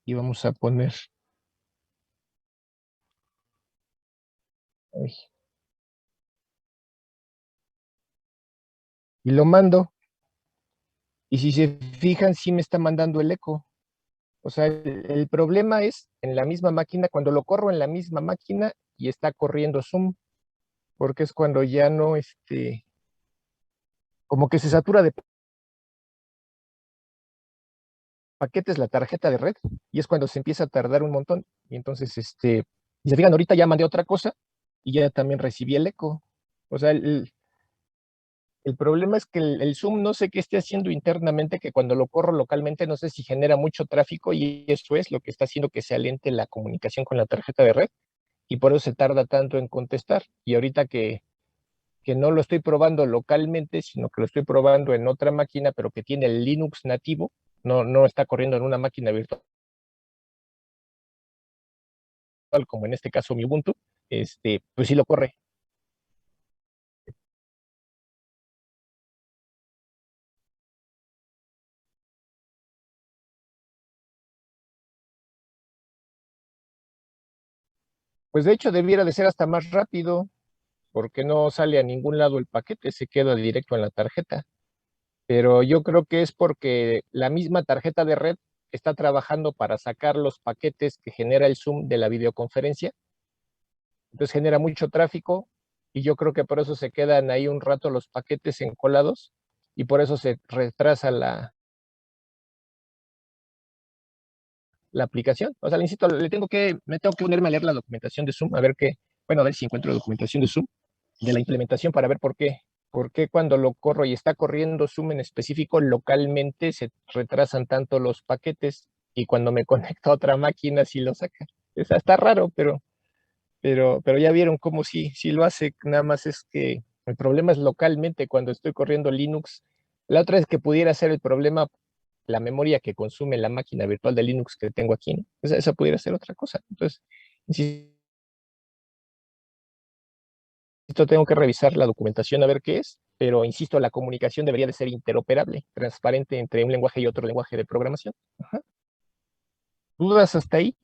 y vamos a poner, ay, y lo mando, y si se fijan, sí me está mandando el eco. O sea, el problema es en la misma máquina, cuando lo corro en la misma máquina y está corriendo Zoom, porque es cuando ya no, como que se satura de paquetes la tarjeta de red, y es cuando se empieza a tardar un montón. Y entonces, y se fijan, ahorita ya mandé otra cosa y ya también recibí el eco. O sea, el problema es que el Zoom no sé qué esté haciendo internamente, que cuando lo corro localmente no sé si genera mucho tráfico y eso es lo que está haciendo que se alente la comunicación con la tarjeta de red y por eso se tarda tanto en contestar. Y ahorita que no lo estoy probando localmente, sino que lo estoy probando en otra máquina, pero que tiene el Linux nativo, no está corriendo en una máquina virtual, como en este caso mi Ubuntu, pues sí lo corre. Pues de hecho debiera de ser hasta más rápido, porque no sale a ningún lado el paquete, se queda directo en la tarjeta. Pero yo creo que es porque la misma tarjeta de red está trabajando para sacar los paquetes que genera el Zoom de la videoconferencia, entonces genera mucho tráfico y yo creo que por eso se quedan ahí un rato los paquetes encolados y por eso se retrasa la aplicación. O sea, le insisto, me tengo que ponerme a leer la documentación de Zoom, a ver qué, bueno, a ver si encuentro documentación de Zoom, de la implementación para ver por qué cuando lo corro y está corriendo Zoom en específico, localmente se retrasan tanto los paquetes y cuando me conecto a otra máquina sí lo saca. O sea, está raro, pero ya vieron cómo sí lo hace, nada más es que el problema es localmente cuando estoy corriendo Linux. La otra es que pudiera ser el problema la memoria que consume la máquina virtual de Linux que tengo aquí, ¿no? Esa pudiera ser otra cosa. Entonces, insisto, tengo que revisar la documentación a ver qué es, pero insisto, la comunicación debería de ser interoperable, transparente entre un lenguaje y otro lenguaje de programación. Ajá. ¿Dudas hasta ahí?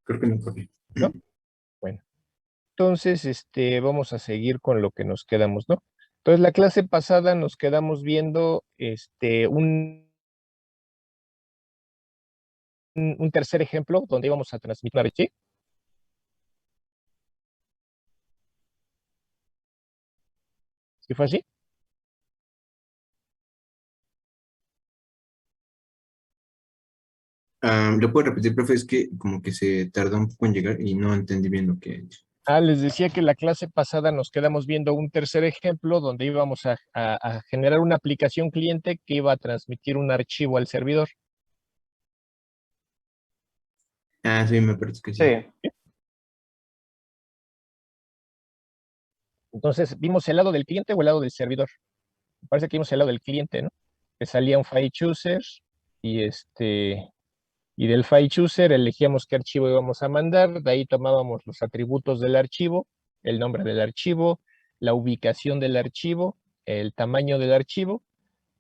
Creo que no, profe. ¿No? Bueno, entonces, vamos a seguir con lo que nos quedamos, ¿no? Entonces, la clase pasada nos quedamos viendo, un tercer ejemplo donde íbamos a transmitir una archivo. ¿Sí fue así? ¿Lo puedo repetir, profe? Es que como que se tardó un poco en llegar y no entendí bien lo que... Ah, les decía que la clase pasada nos quedamos viendo un tercer ejemplo donde íbamos a generar una aplicación cliente que iba a transmitir un archivo al servidor. Ah, sí, me parece que sí. Sí, Entonces, ¿vimos el lado del cliente o el lado del servidor? Me parece que vimos el lado del cliente, ¿no? Que salía un file chooser y y del file chooser elegíamos qué archivo íbamos a mandar, de ahí tomábamos los atributos del archivo, el nombre del archivo, la ubicación del archivo, el tamaño del archivo,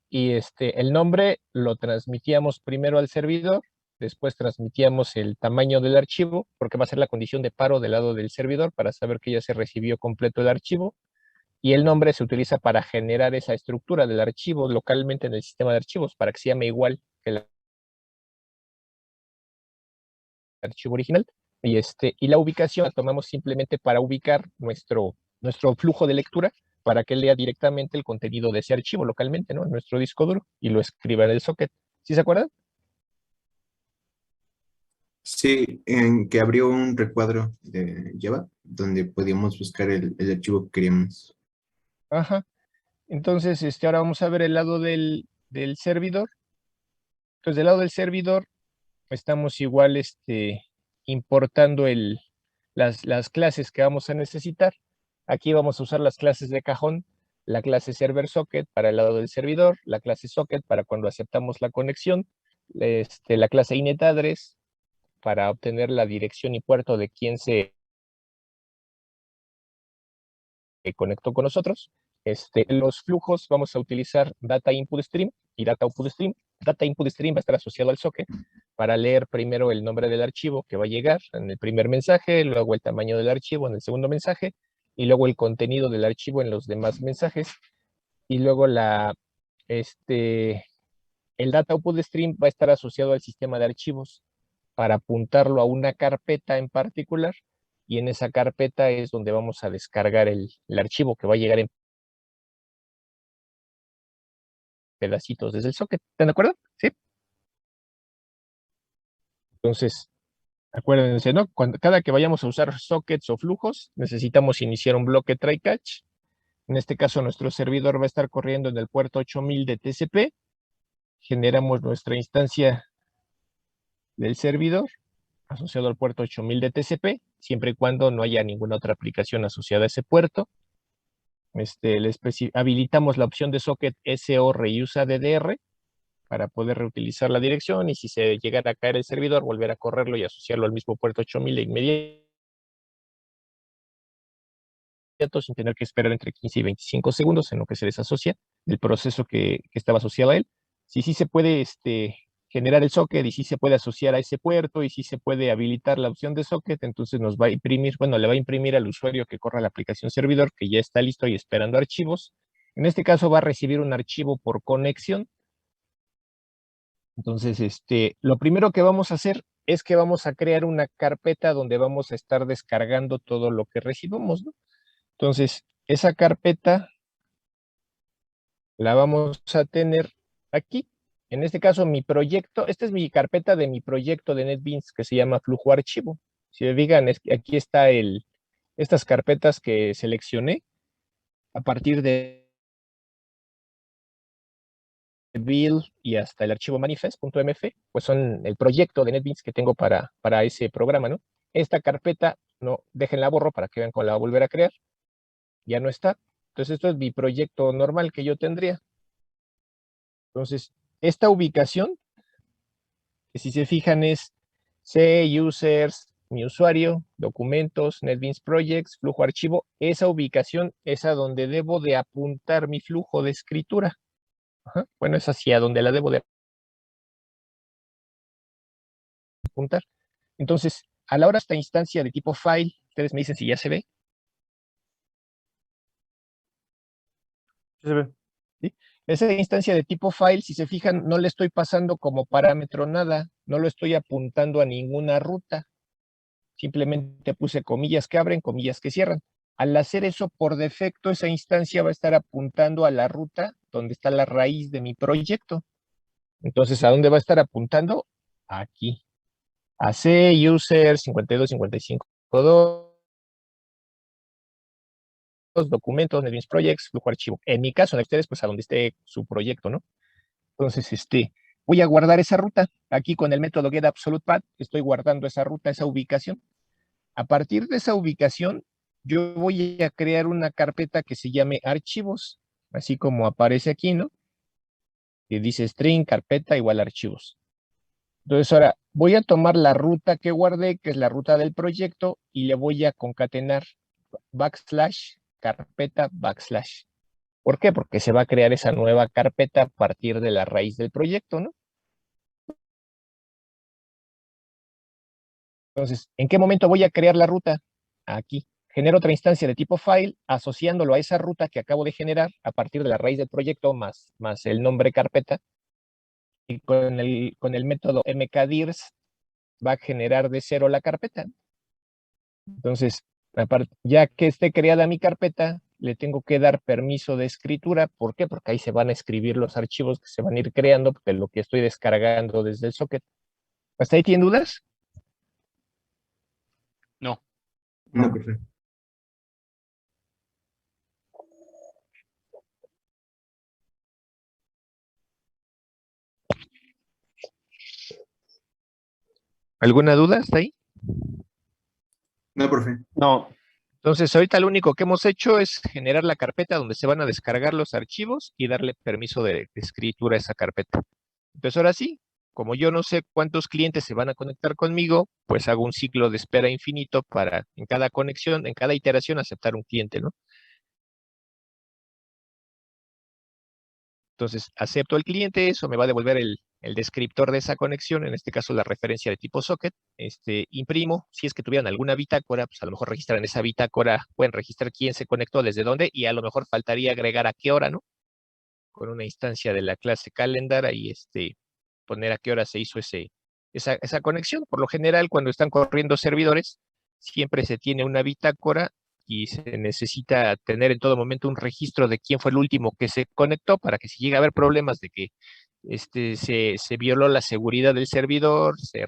y el nombre lo transmitíamos primero al servidor, después transmitíamos el tamaño del archivo, porque va a ser la condición de paro del lado del servidor para saber que ya se recibió completo el archivo, y el nombre se utiliza para generar esa estructura del archivo localmente en el sistema de archivos, para que se llame igual que el archivo original. Y la ubicación la tomamos simplemente para ubicar nuestro flujo de lectura para que lea directamente el contenido de ese archivo localmente, ¿no? En nuestro disco duro y lo escriba en el socket. ¿Sí se acuerdan? Sí, en que abrió un recuadro de Java donde podíamos buscar el archivo que queríamos. Ajá. Entonces, ahora vamos a ver el lado del servidor. Entonces, del lado del servidor, estamos igual, importando las clases que vamos a necesitar. Aquí vamos a usar las clases de cajón, la clase server socket para el lado del servidor, la clase socket para cuando aceptamos la conexión, la clase init address, para obtener la dirección y puerto de quien se conectó con nosotros. Los flujos vamos a utilizar Data Input Stream y Data Output Stream. Data Input Stream va a estar asociado al socket para leer primero el nombre del archivo que va a llegar en el primer mensaje, luego el tamaño del archivo en el segundo mensaje, y luego el contenido del archivo en los demás mensajes. Y luego el Data Output Stream va a estar asociado al sistema de archivos para apuntarlo a una carpeta en particular, y en esa carpeta es donde vamos a descargar el archivo que va a llegar en pedacitos desde el socket. ¿Están de acuerdo? Sí. Entonces, acuérdense, ¿no? Cada que vayamos a usar sockets o flujos, necesitamos iniciar un bloque try catch. En este caso, nuestro servidor va a estar corriendo en el puerto 8000 de TCP. Generamos nuestra instancia del servidor asociado al puerto 8000 de TCP, siempre y cuando no haya ninguna otra aplicación asociada a ese puerto. Habilitamos la opción de socket SO reuse DDR para poder reutilizar la dirección, y si se llegara a caer el servidor, volver a correrlo y asociarlo al mismo puerto 8000 de inmediato, sin tener que esperar entre 15 y 25 segundos en lo que se desasocia del proceso que estaba asociado a él. Si sí se puede generar el socket, y si se puede asociar a ese puerto, y si se puede habilitar la opción de socket, entonces nos va a imprimir, bueno, le va a imprimir al usuario que corra la aplicación servidor que ya está listo y esperando archivos. En este caso va a recibir un archivo por conexión. Entonces, lo primero que vamos a hacer es que vamos a crear una carpeta donde vamos a estar descargando todo lo que recibamos, ¿no? Entonces, esa carpeta la vamos a tener aquí. En este caso, mi proyecto, esta es mi carpeta de mi proyecto de NetBeans que se llama Flujo Archivo. Si me fijan, aquí está estas carpetas que seleccioné a partir de build y hasta el archivo manifest.mf, pues son el proyecto de NetBeans que tengo para ese programa, ¿no? Esta carpeta, no, déjenla borro para que vean cómo la voy a volver a crear. Ya no está. Entonces, esto es mi proyecto normal que yo tendría. Entonces, esta ubicación, que si se fijan es C, users, mi usuario, documentos, NetBeans Projects, flujo archivo. Esa ubicación es a donde debo de apuntar mi flujo de escritura. Ajá. Bueno, es hacia donde la debo de apuntar. Entonces, a la hora de esta instancia de tipo file, ustedes me dicen si ya se ve. Sí se ve. ¿Sí? Esa instancia de tipo file, si se fijan, no le estoy pasando como parámetro nada, no lo estoy apuntando a ninguna ruta. Simplemente puse comillas que abren, comillas que cierran. Al hacer eso, por defecto, esa instancia va a estar apuntando a la ruta donde está la raíz de mi proyecto. Entonces, ¿a dónde va a estar apuntando? Aquí. A C, user 5255.2, documentos, NetBeans Projects, flujo archivo. En mi caso, en ustedes, pues a donde esté su proyecto, ¿no? Entonces, voy a guardar esa ruta. Aquí con el método getAbsolutePath, estoy guardando esa ruta, esa ubicación. A partir de esa ubicación, yo voy a crear una carpeta que se llame archivos, así como aparece aquí, ¿no? Que dice string, carpeta igual archivos. Entonces ahora voy a tomar la ruta que guardé, que es la ruta del proyecto, y le voy a concatenar backslash, carpeta, backslash. ¿Por qué? Porque se va a crear esa nueva carpeta a partir de la raíz del proyecto, ¿no? Entonces, ¿en qué momento voy a crear la ruta? Aquí. Genero otra instancia de tipo file, asociándolo a esa ruta que acabo de generar a partir de la raíz del proyecto más el nombre carpeta. Y con el método mkdirs va a generar de cero la carpeta. Entonces, ya que esté creada mi carpeta, le tengo que dar permiso de escritura. ¿Por qué? Porque ahí se van a escribir los archivos que se van a ir creando de lo que estoy descargando desde el socket. ¿Hasta ahí tienen dudas? No. No, perfecto. ¿Alguna duda hasta ahí? No, profe. No. Entonces, ahorita lo único que hemos hecho es generar la carpeta donde se van a descargar los archivos y darle permiso de escritura a esa carpeta. Entonces, ahora sí, Como yo no sé cuántos clientes se van a conectar conmigo, pues hago un ciclo de espera infinito para en cada conexión, en cada iteración, aceptar un cliente, ¿no? Entonces, acepto el cliente, eso me va a devolver el descriptor de esa conexión, en este caso la referencia de tipo socket. Imprimo, si es que tuvieran alguna bitácora, pues a lo mejor registran esa bitácora, pueden registrar quién se conectó, desde dónde, y a lo mejor faltaría agregar a qué hora, ¿no? Con una instancia de la clase calendar, ahí poner a qué hora se hizo esa conexión. Por lo general, cuando están corriendo servidores, siempre se tiene una bitácora y se necesita tener en todo momento un registro de quién fue el último que se conectó para que si llega a haber problemas de que se violó la seguridad del servidor, se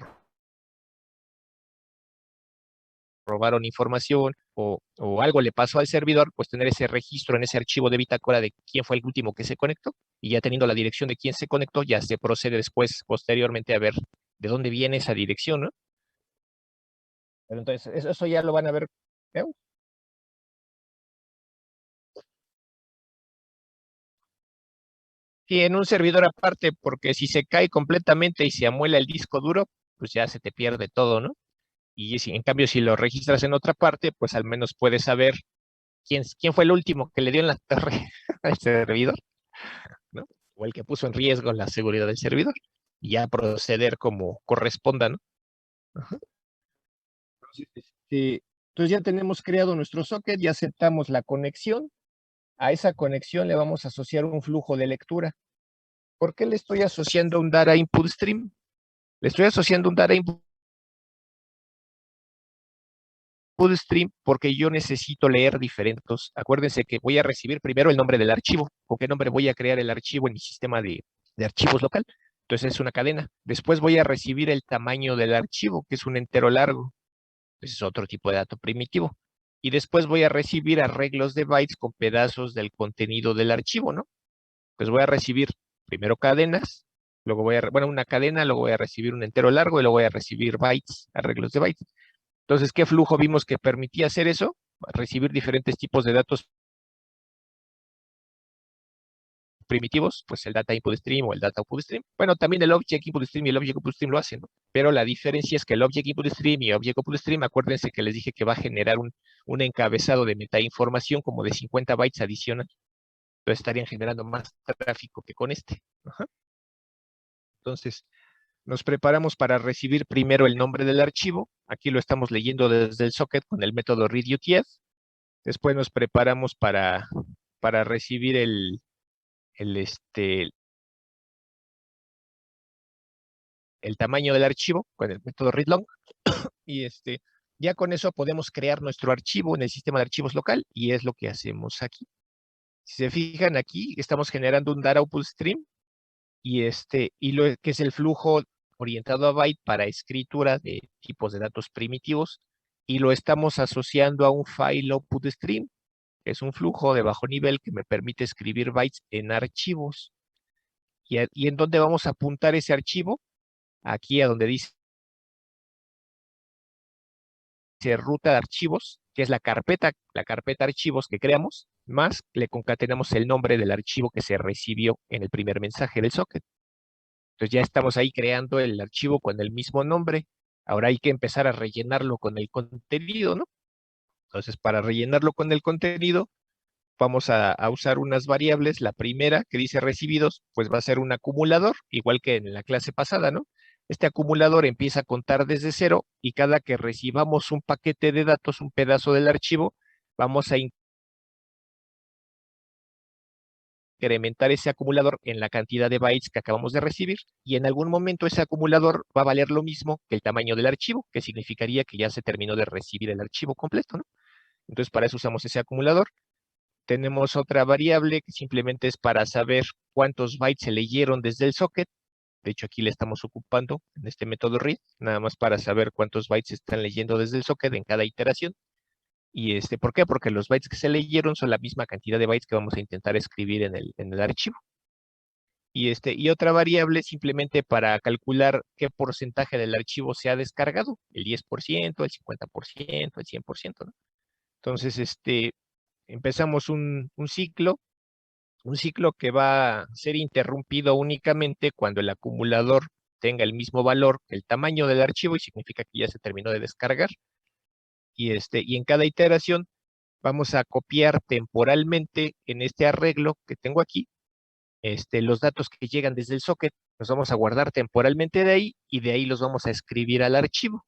robaron información o algo le pasó al servidor, pues tener ese registro en ese archivo de bitácora de quién fue el último que se conectó y ya teniendo la dirección de quién se conectó, ya se procede después, posteriormente, a ver de dónde viene esa dirección, ¿no? Pero entonces, eso ya lo van a ver. ¿Eh? Sí, en un servidor aparte, porque si se cae completamente y se amuela el disco duro, pues ya se te pierde todo, ¿no? Y si, en cambio, si lo registras en otra parte, pues al menos puedes saber quién fue el último que le dio en la torre al servidor, ¿no? O el que puso en riesgo la seguridad del servidor. Y ya proceder como corresponda, ¿no? Ajá. Entonces ya tenemos creado nuestro socket, ya aceptamos la conexión. A esa conexión le vamos a asociar un flujo de lectura. ¿Por qué le estoy asociando un data input stream? Le estoy asociando un data input stream porque yo necesito leer diferentes. Acuérdense que voy a recibir primero el nombre del archivo. ¿Con qué nombre voy a crear el archivo en mi sistema de archivos local? Entonces es una cadena. Después voy a recibir el tamaño del archivo, que es un entero largo. Ese es otro tipo de dato primitivo. Y después voy a recibir arreglos de bytes con pedazos del contenido del archivo, ¿no? Pues voy a recibir primero cadenas, luego una cadena, luego voy a recibir un entero largo y luego voy a recibir bytes, arreglos de bytes. Entonces, ¿qué flujo vimos que permitía hacer eso? Recibir diferentes tipos de datos primitivos, pues el data input stream o el data output stream. Bueno, también el object input stream y el object output stream lo hacen, ¿no? Pero la diferencia es que el object input stream y object output stream, acuérdense que les dije que va a generar un encabezado de metainformación como de 50 bytes adicional. Entonces estarían generando más tráfico que con este. Ajá. Entonces, nos preparamos para recibir primero el nombre del archivo. Aquí lo estamos leyendo desde el socket con el método readUTF. Después nos preparamos para recibir el, el tamaño del archivo con el método readLong. Y ya con eso podemos crear nuestro archivo en el sistema de archivos local y es lo que hacemos aquí. Si se fijan aquí, estamos generando un data output stream y lo que es el flujo orientado a byte para escritura de tipos de datos primitivos y lo estamos asociando a un file output stream, que es un flujo de bajo nivel que me permite escribir bytes en archivos. ¿Y en dónde vamos a apuntar ese archivo? Aquí a donde dice ruta de archivos, que es la carpeta archivos que creamos, más le concatenamos el nombre del archivo que se recibió en el primer mensaje del socket. Entonces ya estamos ahí creando el archivo con el mismo nombre. Ahora hay que empezar a rellenarlo con el contenido, ¿no? Entonces, para rellenarlo con el contenido, vamos a usar unas variables. La primera, que dice recibidos, pues va a ser un acumulador, igual que en la clase pasada, ¿no? Este acumulador empieza a contar desde cero y cada que recibamos un paquete de datos, un pedazo del archivo, vamos a incrementar ese acumulador en la cantidad de bytes que acabamos de recibir y en algún momento ese acumulador va a valer lo mismo que el tamaño del archivo, que significaría que ya se terminó de recibir el archivo completo, ¿no? Entonces, para eso usamos ese acumulador. Tenemos otra variable que simplemente es para saber cuántos bytes se leyeron desde el socket. De hecho, aquí le estamos ocupando en este método read, nada más para saber cuántos bytes se están leyendo desde el socket en cada iteración. ¿Y por qué? Porque los bytes que se leyeron son la misma cantidad de bytes que vamos a intentar escribir en el archivo. Y otra variable simplemente para calcular qué porcentaje del archivo se ha descargado, el 10%, el 50%, el 100%, ¿no? Entonces, empezamos un ciclo que va a ser interrumpido únicamente cuando el acumulador tenga el mismo valor que el tamaño del archivo y significa que ya se terminó de descargar. Y en cada iteración vamos a copiar temporalmente en este arreglo que tengo aquí, los datos que llegan desde el socket, los vamos a guardar temporalmente de ahí y de ahí los vamos a escribir al archivo.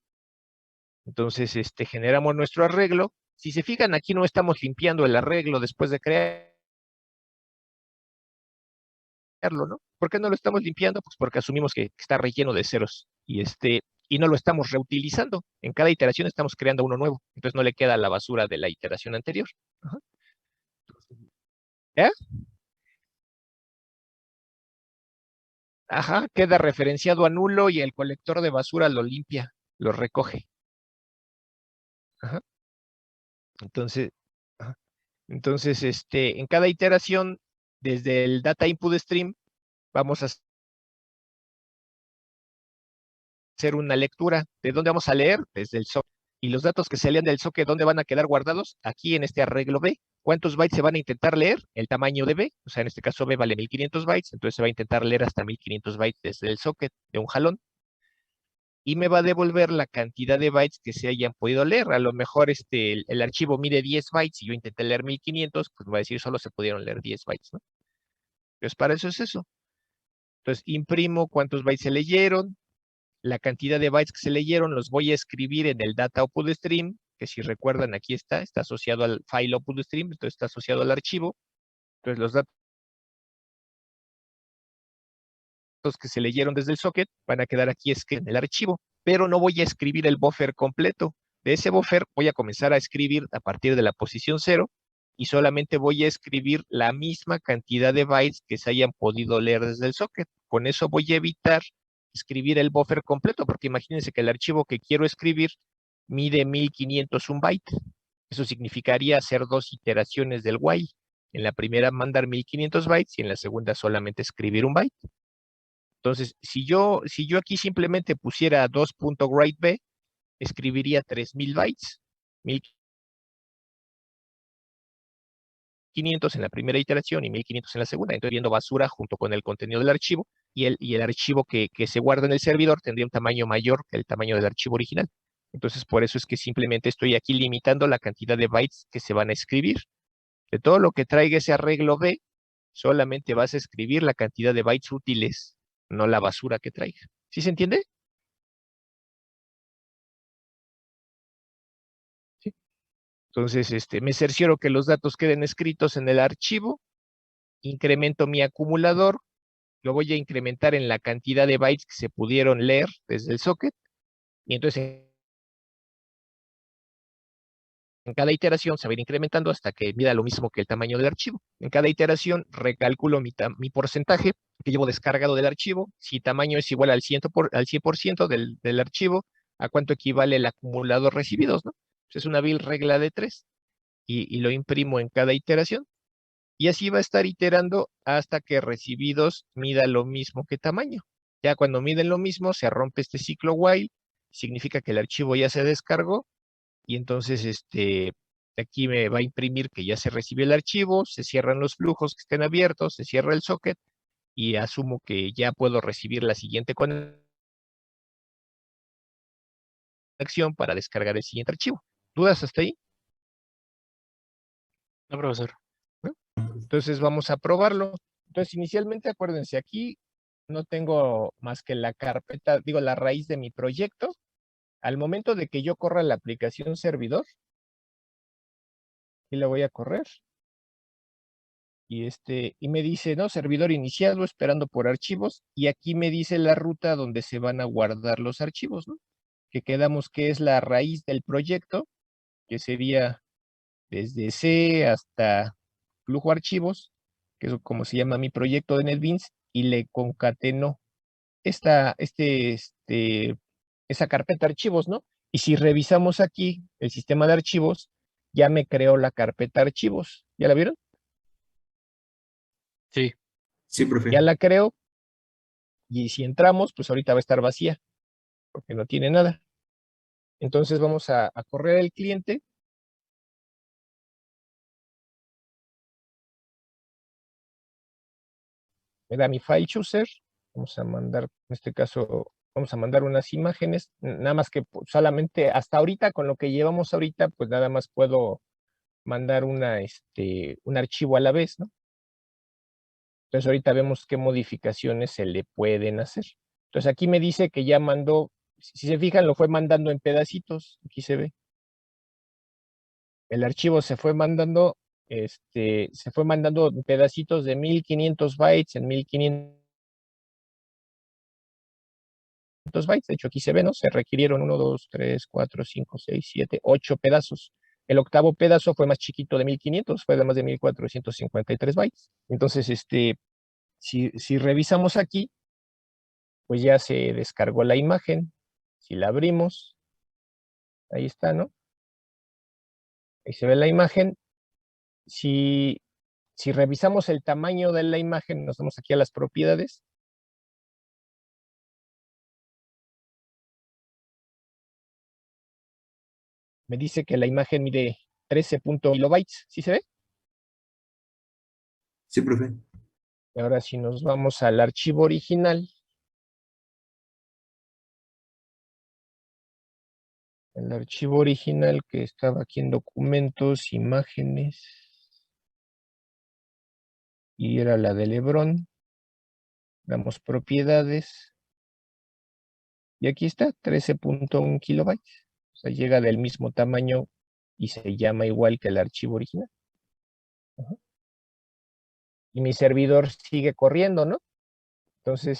Entonces, generamos nuestro arreglo. Si se fijan, aquí no estamos limpiando el arreglo después de crearlo, ¿no? ¿Por qué no lo estamos limpiando? Pues porque asumimos que está relleno de ceros y no lo estamos reutilizando. En cada iteración estamos creando uno nuevo. Entonces no le queda la basura de la iteración anterior. Ajá. ¿Eh? Ajá, queda referenciado a nulo y el colector de basura lo limpia, lo recoge. Ajá. Entonces, ajá. Entonces, en cada iteración, desde el data input stream, vamos a hacer una lectura. ¿De dónde vamos a leer? Desde el socket. Y los datos que se lean del socket, ¿dónde van a quedar guardados? Aquí en este arreglo B. ¿Cuántos bytes se van a intentar leer? El tamaño de B. O sea, en este caso B vale 1500 bytes, entonces se va a intentar leer hasta 1500 bytes desde el socket de un jalón. Y me va a devolver la cantidad de bytes que se hayan podido leer. A lo mejor el archivo mide 10 bytes y yo intenté leer 1500, pues me va a decir solo se pudieron leer 10 bytes, ¿no? Pues para eso es eso. Entonces imprimo cuántos bytes se leyeron, la cantidad de bytes que se leyeron los voy a escribir en el data output stream, que si recuerdan aquí está asociado al file output stream, entonces está asociado al archivo. Entonces los datos que se leyeron desde el socket van a quedar aquí en el archivo, pero no voy a escribir el buffer completo. De ese buffer voy a comenzar a escribir a partir de la posición 0 y solamente voy a escribir la misma cantidad de bytes que se hayan podido leer desde el socket. Con eso voy a evitar escribir el buffer completo, porque imagínense que el archivo que quiero escribir mide 1501 byte. Eso significaría hacer 2 iteraciones del while. En la primera mandar 1500 bytes y en la segunda solamente escribir un byte. Entonces, si yo aquí simplemente pusiera 2.writeB, escribiría 3000 bytes, 1500 en la primera iteración y 1500 en la segunda. Entonces, viendo basura junto con el contenido del archivo y el archivo que se guarda en el servidor tendría un tamaño mayor que el tamaño del archivo original. Entonces, por eso es que simplemente estoy aquí limitando la cantidad de bytes que se van a escribir. De todo lo que traiga ese arreglo B, solamente vas a escribir la cantidad de bytes útiles, no la basura que traiga. ¿Sí se entiende? Sí. Entonces, me cercioro que los datos queden escritos en el archivo, incremento mi acumulador, lo voy a incrementar en la cantidad de bytes que se pudieron leer desde el socket, y entonces en cada iteración se va a ir incrementando hasta que mida lo mismo que el tamaño del archivo. En cada iteración recalculo mi porcentaje que llevo descargado del archivo. Si tamaño es igual al 100% del archivo, ¿a cuánto equivale el acumulador recibidos, no? Pues es una vil regla de 3 y lo imprimo en cada iteración. Y así va a estar iterando hasta que recibidos mida lo mismo que tamaño. Ya cuando miden lo mismo, se rompe este ciclo while, significa que el archivo ya se descargó y entonces aquí me va a imprimir que ya se recibió el archivo, se cierran los flujos que estén abiertos, se cierra el socket y asumo que ya puedo recibir la siguiente conexión para descargar el siguiente archivo. ¿Dudas hasta ahí? No, profesor. ¿No? Entonces vamos a probarlo. Entonces inicialmente acuérdense, aquí no tengo más que la carpeta, digo la raíz de mi proyecto. Al momento de que yo corra la aplicación servidor, y la voy a correr. Y me dice, no, servidor iniciado, esperando por archivos, y aquí me dice la ruta donde se van a guardar los archivos, ¿no? Que quedamos que es la raíz del proyecto, que sería desde C hasta flujo archivos, que es como se llama mi proyecto de NetBeans, y le concateno esa carpeta de archivos, ¿no? Y si revisamos aquí el sistema de archivos, ya me creó la carpeta archivos. ¿Ya la vieron? Sí. Sí, profe. Ya la creo. Y si entramos, pues ahorita va a estar vacía, porque no tiene nada. Entonces vamos a correr el cliente. Me da mi file chooser. Vamos a mandar, en este caso, vamos a mandar unas imágenes, nada más que solamente hasta ahorita, con lo que llevamos ahorita, pues nada más puedo mandar un archivo a la vez, ¿no? Entonces ahorita vemos qué modificaciones se le pueden hacer. Entonces aquí me dice que ya mandó, si se fijan, lo fue mandando en pedacitos, aquí se ve. El archivo se fue mandando, se fue mandando en pedacitos de 1500 bytes en 1500 bytes. De hecho, aquí se ve, ¿no? Se requirieron 1, 2, 3, 4, 5, 6, 7, 8 pedazos. El octavo pedazo fue más chiquito de 1500, fue de más de 1453 bytes. Entonces, si revisamos aquí, pues ya se descargó la imagen. Si la abrimos, ahí está, ¿no? Ahí se ve la imagen. Si revisamos el tamaño de la imagen, nos vamos aquí a las propiedades. Me dice que la imagen mide 13 kilobytes, ¿sí se ve? Sí, profe. Y ahora si nos vamos al archivo original, el archivo original que estaba aquí en documentos, imágenes, y era la de Lebrón, damos propiedades, y aquí está, 13.1 kilobytes, o sea, llega del mismo tamaño y se llama igual que el archivo original. Ajá. Y mi servidor sigue corriendo, ¿no? Entonces,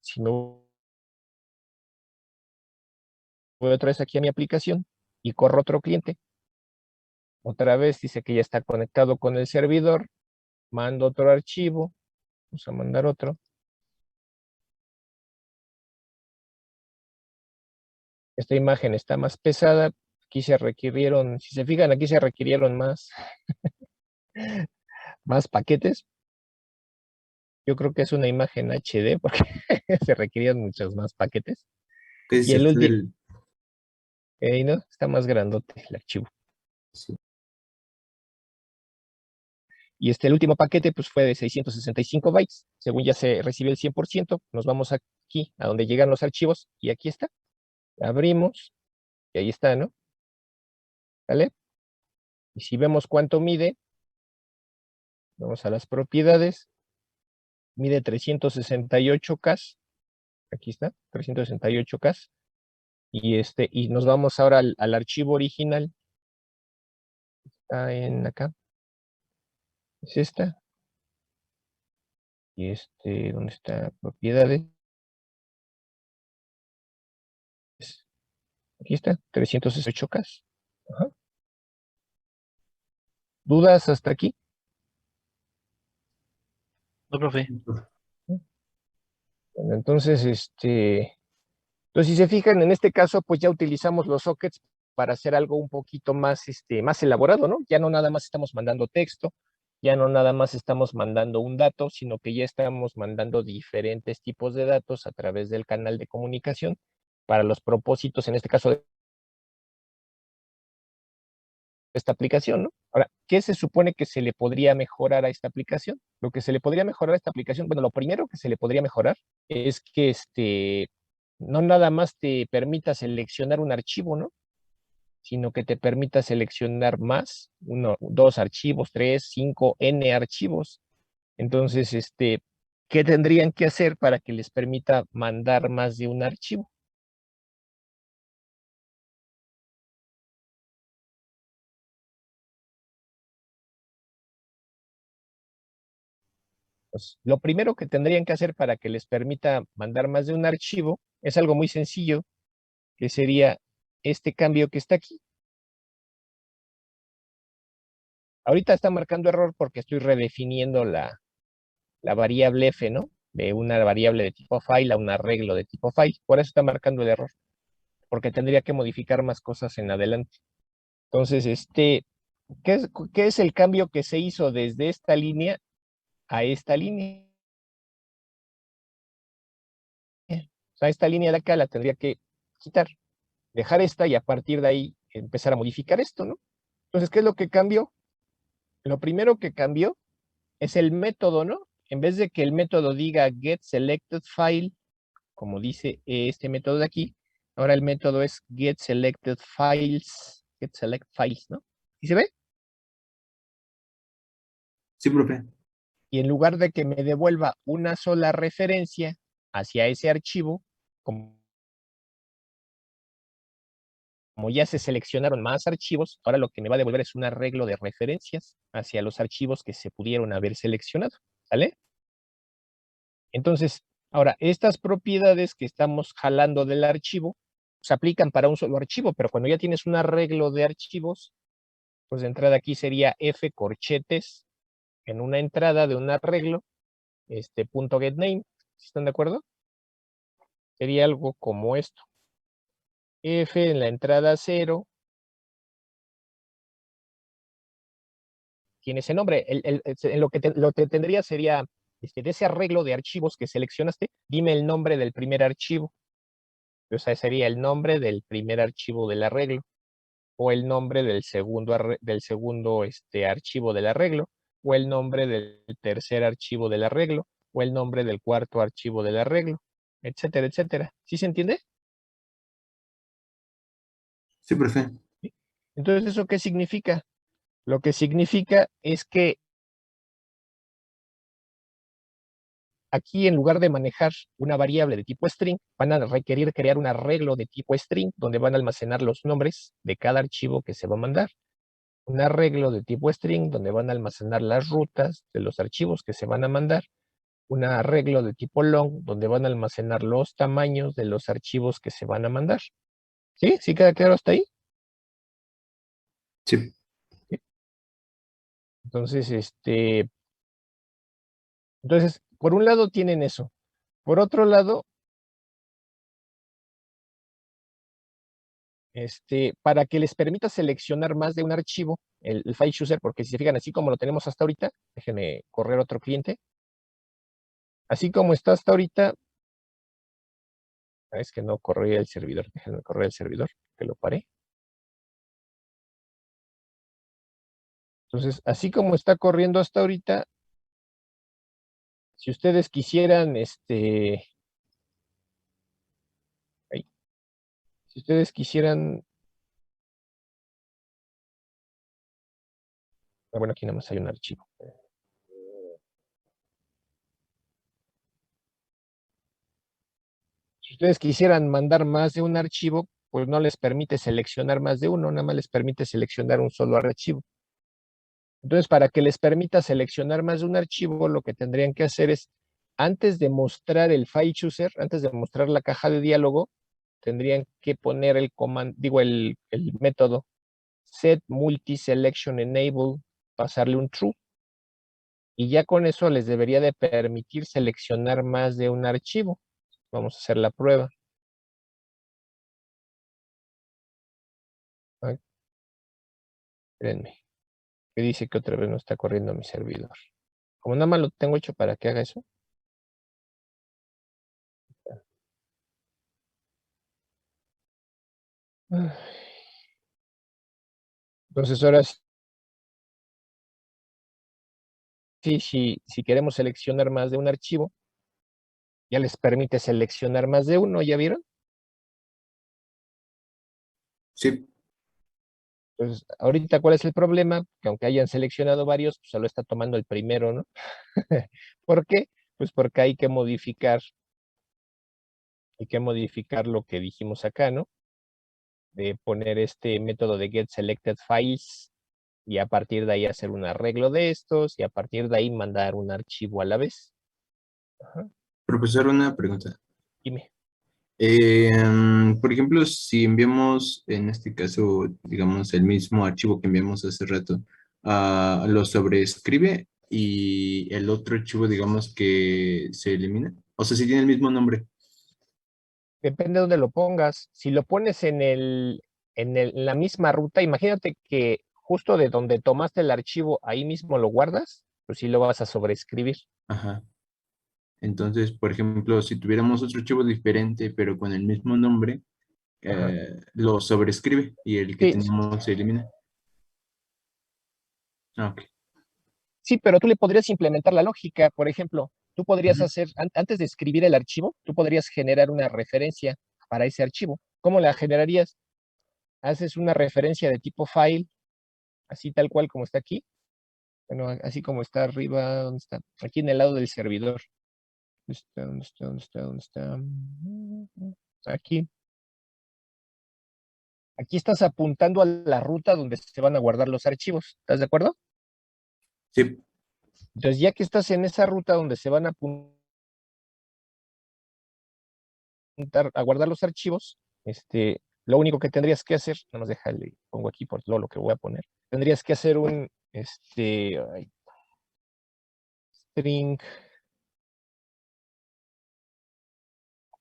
si me voy otra vez aquí a mi aplicación y corro otro cliente, otra vez dice que ya está conectado con el servidor, mando otro archivo, vamos a mandar otro. Esta imagen está más pesada, aquí se requirieron, si se fijan, aquí se requirieron más paquetes. Yo creo que es una imagen HD porque se requerían muchos más paquetes. ¿Qué Y dice el usted último, ¿no? Está más grandote el archivo. Sí. Y el último paquete pues fue de 665 bytes. Según ya se recibe el 100%, nos vamos aquí a donde llegan los archivos y aquí está. Abrimos y ahí está, ¿no? ¿Vale? Y si vemos cuánto mide, vamos a las propiedades, mide 368K, aquí está, 368K, y nos vamos ahora al archivo original, está acá, es esta, y ¿dónde está? Propiedades, aquí está, 368K. Ajá. ¿Dudas hasta aquí? No, profe. Bueno, entonces, si se fijan, en este caso, pues ya utilizamos los sockets para hacer algo un poquito más elaborado, ¿no? Ya no nada más estamos mandando texto, ya no nada más estamos mandando un dato, sino que ya estamos mandando diferentes tipos de datos a través del canal de comunicación para los propósitos, en este caso, de esta aplicación, ¿no? Ahora, ¿qué se supone que se le podría mejorar a esta aplicación? Lo que se le podría mejorar a esta aplicación, bueno, lo primero que se le podría mejorar es que no nada más te permita seleccionar un archivo, ¿no? Sino que te permita seleccionar más, 1, 2 archivos, 3, 5, N archivos. Entonces, ¿qué tendrían que hacer para que les permita mandar más de un archivo? Pues, lo primero que tendrían que hacer para que les permita mandar más de un archivo es algo muy sencillo, que sería este cambio que está aquí. Ahorita está marcando error porque estoy redefiniendo la variable f, ¿no? De una variable de tipo file a un arreglo de tipo file. Por eso está marcando el error, porque tendría que modificar más cosas en adelante. Entonces, ¿qué es el cambio que se hizo desde esta línea a esta línea? O sea, esta línea de acá la tendría que quitar, dejar esta y a partir de ahí empezar a modificar esto, ¿no? Entonces, ¿qué es lo que cambió? Lo primero que cambió es el método, ¿no? en vez de que el método diga getSelectedFile, como dice este método de aquí, ahora el método es getSelectedFiles, getSelectFiles, ¿no? ¿Y se ve? Sí, profe. Y en lugar de que me devuelva una sola referencia hacia ese archivo, como ya se seleccionaron más archivos, ahora lo que me va a devolver es un arreglo de referencias hacia los archivos que se pudieron haber seleccionado, ¿sale? Entonces, ahora, estas propiedades que estamos jalando del archivo, se aplican para un solo archivo, pero cuando ya tienes un arreglo de archivos, pues de entrada aquí sería f corchetes en una entrada de un arreglo, punto getName, ¿están de acuerdo? Sería algo como esto. F en la entrada 0 tiene ese nombre. En lo que tendría sería, de ese arreglo de archivos que seleccionaste, dime el nombre del primer archivo. O sea, sería el nombre del primer archivo del arreglo, o el nombre del segundo, archivo del arreglo, o el nombre del tercer archivo del arreglo, o el nombre del cuarto archivo del arreglo, etcétera, etcétera. ¿Sí se entiende? Sí, profe. Entonces, ¿eso qué significa? Lo que significa es que aquí, en lugar de manejar una variable de tipo string, van a requerir crear un arreglo de tipo string, donde van a almacenar los nombres de cada archivo que se va a mandar. Un arreglo de tipo string, donde van a almacenar las rutas de los archivos que se van a mandar. Un arreglo de tipo long, donde van a almacenar los tamaños de los archivos que se van a mandar. ¿Sí? ¿Sí queda claro hasta ahí? Sí. Entonces, por un lado tienen eso. Por otro lado, para que les permita seleccionar más de un archivo, el file chooser, porque si se fijan, así como lo tenemos hasta ahorita, déjenme correr otro cliente. Así como está hasta ahorita, es que no corría el servidor, déjenme correr el servidor, que lo paré. Entonces, así como está corriendo hasta ahorita, si ustedes quisieran, si ustedes quisieran, bueno, aquí nada más hay un archivo. Si ustedes quisieran mandar más de un archivo, pues no les permite seleccionar más de uno, nada más les permite seleccionar un solo archivo. Entonces, para que les permita seleccionar más de un archivo, lo que tendrían que hacer es, antes de mostrar el file chooser, antes de mostrar la caja de diálogo, tendrían que poner el método set multi-selection enable, pasarle un true, y ya con eso les debería de permitir seleccionar más de un archivo. Vamos a hacer la prueba. Ay, espérenme, que dice que otra vez no está corriendo mi servidor. Como nada más lo tengo hecho para que haga eso. Entonces ahora sí, si queremos seleccionar más de un archivo, ya les permite seleccionar más de uno, ¿ya vieron? Sí. Entonces, ahorita, ¿cuál es el problema? Que aunque hayan seleccionado varios, pues solo está tomando el primero, ¿no? ¿Por qué? Pues porque hay que modificar lo que dijimos acá, ¿no? De poner este método de getSelectedFiles y a partir de ahí hacer un arreglo de estos y a partir de ahí mandar un archivo a la vez. Ajá. Profesor, una pregunta. Dime. Por ejemplo, si enviamos, en este caso, digamos, el mismo archivo que enviamos hace rato, lo sobreescribe y el otro archivo, digamos, que se elimina. O sea, si tiene el mismo nombre. Depende de dónde lo pongas. Si lo pones en la misma ruta, imagínate que justo de donde tomaste el archivo, ahí mismo lo guardas, pues sí lo vas a sobreescribir. Ajá. Entonces, por ejemplo, si tuviéramos otro archivo diferente, pero con el mismo nombre, Ajá. lo sobrescribe y el que Sí, teníamos se elimina. Ah, ok. Sí, pero tú le podrías implementar la lógica. Por ejemplo, tú podrías Ujú. hacer, antes de escribir el archivo, tú podrías generar una referencia para ese archivo. ¿Cómo la generarías? Haces una referencia de tipo file, así tal cual como está aquí. Bueno, así como está arriba, ¿dónde está? Aquí en el lado del servidor. ¿Dónde está? ¿Dónde está? ¿Dónde está? ¿Dónde está? Aquí. Aquí estás apuntando a la ruta donde se van a guardar los archivos. ¿Estás de acuerdo? Sí, Entonces, ya que estás en esa ruta donde se van a apuntar a guardar los archivos, lo único que tendrías que hacer, nada más déjale, pongo aquí por lo que voy a poner, tendrías que hacer un, string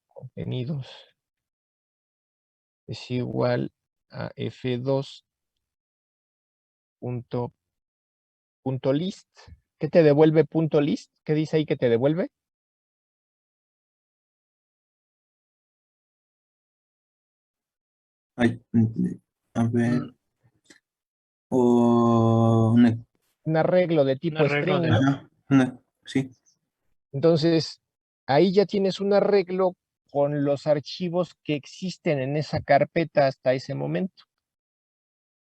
contenidos es igual a f2 punto list. ¿Qué te devuelve punto list? ¿Qué dice ahí que te devuelve? ay, a ver, o Un arreglo de Un tipo arreglo string, de. ¿no? ajá, sí, Entonces, ahí ya tienes un arreglo con los archivos que existen en esa carpeta hasta ese momento.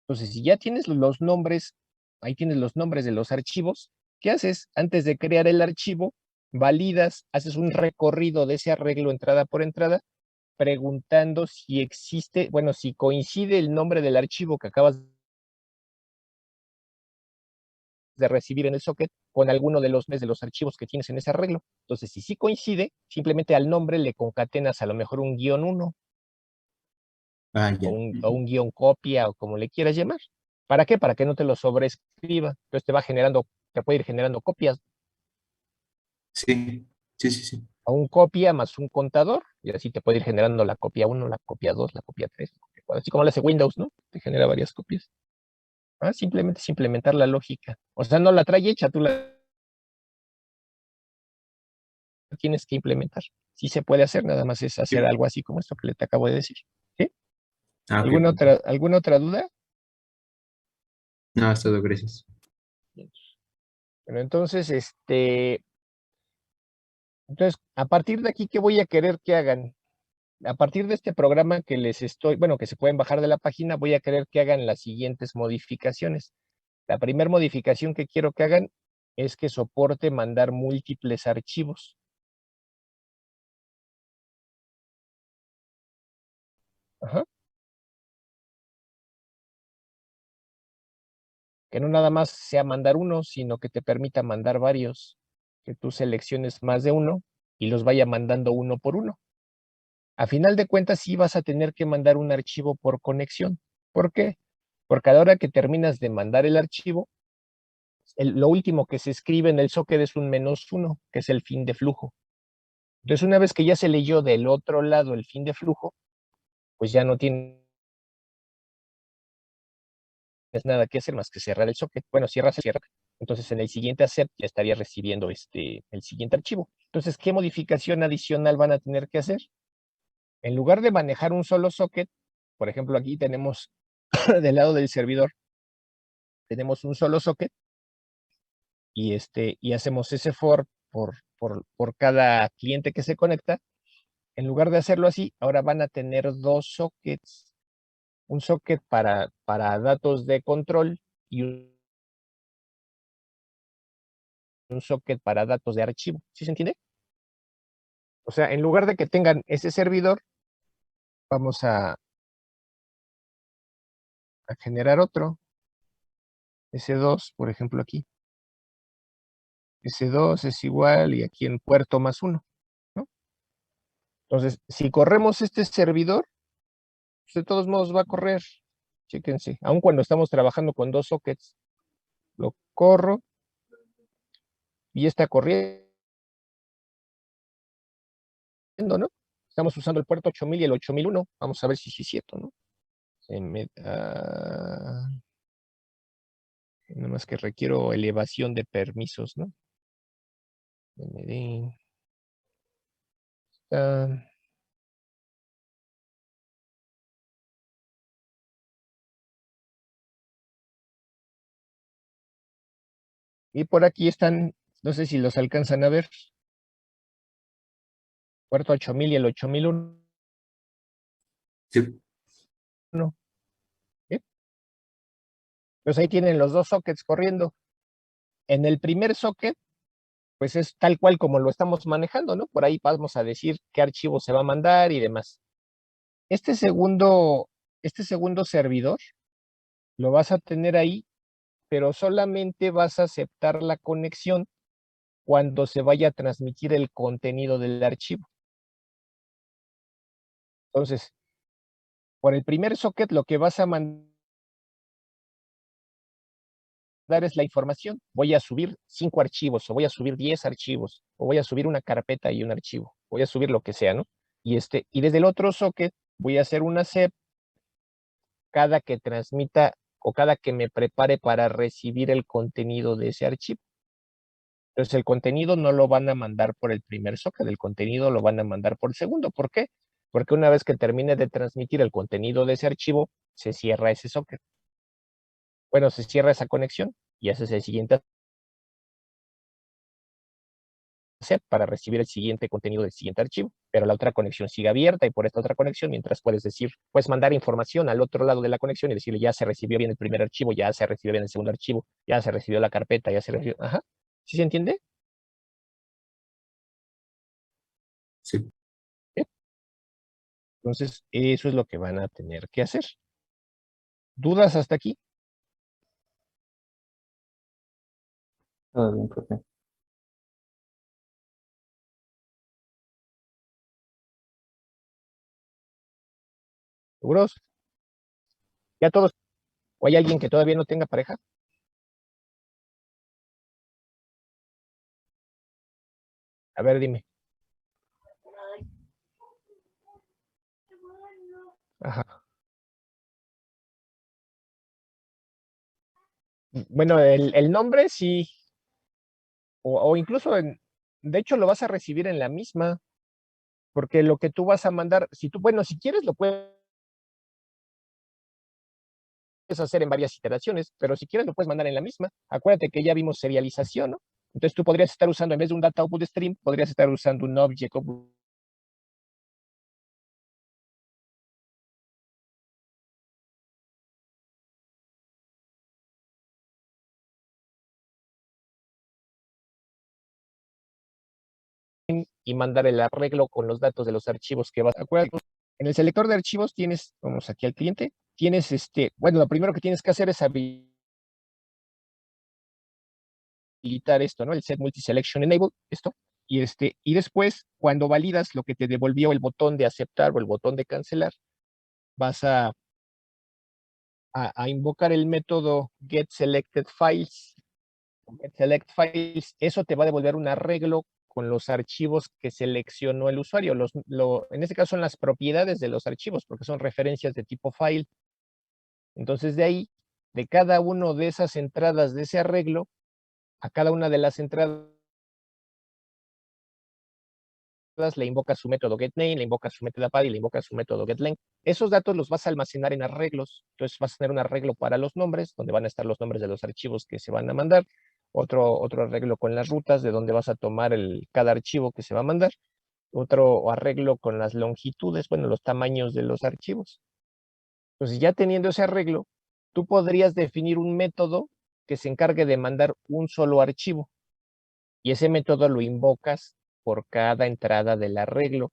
Entonces, si ya tienes los nombres, ahí tienes los nombres de los archivos, ¿qué haces? Antes de crear el archivo, validas, haces un recorrido de ese arreglo entrada por entrada, preguntando si existe, bueno, si coincide el nombre del archivo que acabas de recibir en el socket con alguno de los archivos que tienes en ese arreglo. Entonces, si sí coincide, simplemente al nombre le concatenas a lo mejor un guión 1 ya. o un guión copia o como le quieras llamar. ¿Para qué? Para que no te lo sobreescriba. Entonces te va generando, te puede ir generando copias Sí, sí, sí, sí. a un copia más un contador y así te puede ir generando la copia 1, la copia 2, la copia 3, así como lo hace Windows, ¿no? Te genera varias copias. Simplemente es implementar la lógica. O sea, no la trae hecha, tú la tienes que implementar. Sí se puede hacer, nada más es hacer Sí. algo así como esto que le te acabo de decir. ¿Sí? Ah, ok, perfecto. ¿Alguna otra duda? No, ha estado, gracias. Bueno, entonces, a partir de aquí, ¿qué voy a querer que hagan? A partir de este programa que les estoy, bueno, que se pueden bajar de la página, voy a querer que hagan las siguientes modificaciones. La primera modificación que quiero que hagan es que soporte mandar múltiples archivos. Ajá. Que no nada más sea mandar uno, sino que te permita mandar varios. Que tú selecciones más de uno y los vaya mandando uno por uno. A final de cuentas, sí vas a tener que mandar un archivo por conexión. ¿Por qué? Porque a la hora que terminas de mandar el archivo, lo último que se escribe en el socket es un -1, que es el fin de flujo. Entonces, una vez que ya se leyó del otro lado el fin de flujo, pues ya no tienes nada que hacer más que cerrar el socket. Bueno, cierras el socket. Entonces, en el siguiente accept ya estaría recibiendo el siguiente archivo. Entonces, ¿qué modificación adicional van a tener que hacer? En lugar de manejar un solo socket, por ejemplo, aquí tenemos del lado del servidor, tenemos un solo socket y hacemos ese for por cada cliente que se conecta. En lugar de hacerlo así, ahora van a tener dos sockets. Un socket para datos de control y un socket para datos de archivo. ¿Sí se entiende? O sea, en lugar de que tengan ese servidor, vamos a generar otro. S2, por ejemplo, aquí. S2 es igual y aquí en puerto más uno, ¿no? Entonces, si corremos este servidor, pues de todos modos va a correr. Chéquense, aun cuando estamos trabajando con dos sockets, lo corro y está corriendo, ¿no? Estamos usando el puerto 8000 y el 8001. Vamos a ver si sí es cierto, ¿no? Nada más que requiero elevación de permisos, ¿no? MD, Y por aquí están, no sé si los alcanzan a ver, puerto 8000 y el 8001. Sí. ¿Sí? Pues ahí tienen los dos sockets corriendo. En el primer socket, pues es tal cual como lo estamos manejando, ¿no? Por ahí vamos a decir qué archivo se va a mandar y demás. Este segundo servidor lo vas a tener ahí, pero solamente vas a aceptar la conexión cuando se vaya a transmitir el contenido del archivo. Entonces, por el primer socket lo que vas a mandar es la información. Voy a subir 5 archivos, o voy a subir 10 archivos, o voy a subir una carpeta y un archivo. Voy a subir lo que sea, ¿no? Y desde el otro socket voy a hacer una SEP cada que transmita o cada que me prepare para recibir el contenido de ese archivo. Entonces el contenido no lo van a mandar por el primer socket, el contenido lo van a mandar por el segundo. ¿Por qué? Porque una vez que termine de transmitir el contenido de ese archivo, se cierra ese socket. Bueno, se cierra esa conexión y ese es el siguiente set para recibir el siguiente contenido del siguiente archivo, pero la otra conexión sigue abierta y por esta otra conexión, mientras puedes mandar información al otro lado de la conexión y decirle ya se recibió bien el primer archivo, ya se recibió bien el segundo archivo, ya se recibió la carpeta, ya se recibió, ajá, ¿sí se entiende? Sí. ¿Sí? Entonces, eso es lo que van a tener que hacer. ¿Dudas hasta aquí? Todo bien, profe. ¿Seguros? ¿Ya todos? ¿O hay alguien que todavía no tenga pareja? A ver, dime. Ajá. Bueno, el nombre sí, o incluso, de hecho, lo vas a recibir en la misma, porque lo que tú vas a mandar, bueno, si quieres lo puedes hacer en varias iteraciones, pero si quieres lo puedes mandar en la misma. Acuérdate que ya vimos serialización, ¿no? Entonces tú podrías estar usando, en vez de un data output stream, podrías estar usando un object output y mandar el arreglo con los datos de los archivos que vas a acuerdo. En el selector de archivos tienes, vamos aquí al cliente, tienes bueno, lo primero que tienes que hacer es habilitar esto, ¿no? El set multiselection enable, esto. Y después, cuando validas lo que te devolvió el botón de aceptar o el botón de cancelar, vas a invocar el método getSelectedFiles. GetSelectFiles, eso te va a devolver un arreglo con los archivos que seleccionó el usuario. En este caso son las propiedades de los archivos, porque son referencias de tipo file. Entonces de ahí, de cada una de esas entradas de ese arreglo, a cada una de las entradas le invoca su método getName, le invoca su método append y le invoca su método getLength. Esos datos los vas a almacenar en arreglos. Entonces vas a tener un arreglo para los nombres, donde van a estar los nombres de los archivos que se van a mandar. Otro arreglo con las rutas, de donde vas a tomar cada archivo que se va a mandar. Otro arreglo con las longitudes, bueno, los tamaños de los archivos. Entonces, ya teniendo ese arreglo, tú podrías definir un método que se encargue de mandar un solo archivo. Y ese método lo invocas por cada entrada del arreglo,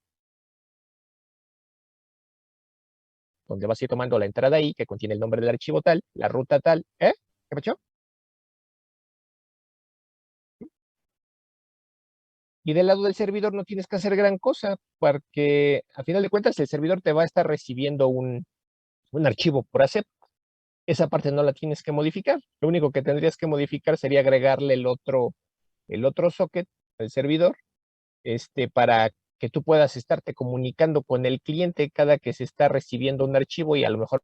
donde vas a ir tomando la entrada I, que contiene el nombre del archivo tal, la ruta tal. ¿Qué pasó? Y del lado del servidor no tienes que hacer gran cosa, porque a final de cuentas el servidor te va a estar recibiendo un archivo por ACEP. Esa parte no la tienes que modificar. Lo único que tendrías que modificar sería agregarle el otro socket al servidor, para que tú puedas estarte comunicando con el cliente cada que se está recibiendo un archivo y a lo mejor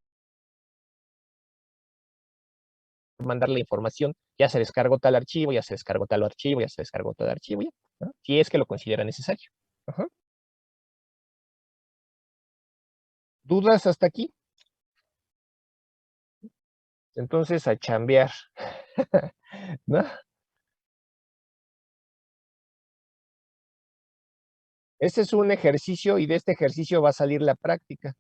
mandar la información, ya se descargó tal archivo, ya se descargó tal archivo, ya se descargó tal archivo, ya, ¿no? Si es que lo considera necesario. Ajá. ¿Dudas hasta aquí? Entonces a chambear, ¿no? Este es un ejercicio y de este ejercicio va a salir la práctica.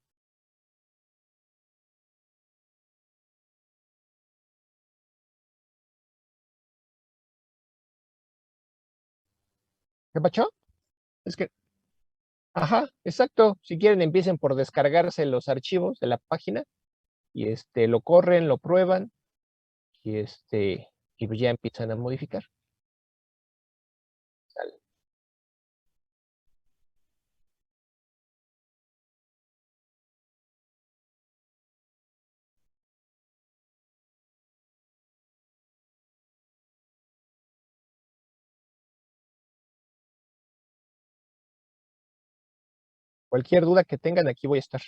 ¿Qué pacho? Es que, ajá, exacto. Si quieren, empiecen por descargarse los archivos de la página y lo corren, lo prueban y y pues ya empiezan a modificar. Sale. Cualquier duda que tengan, aquí voy a estar.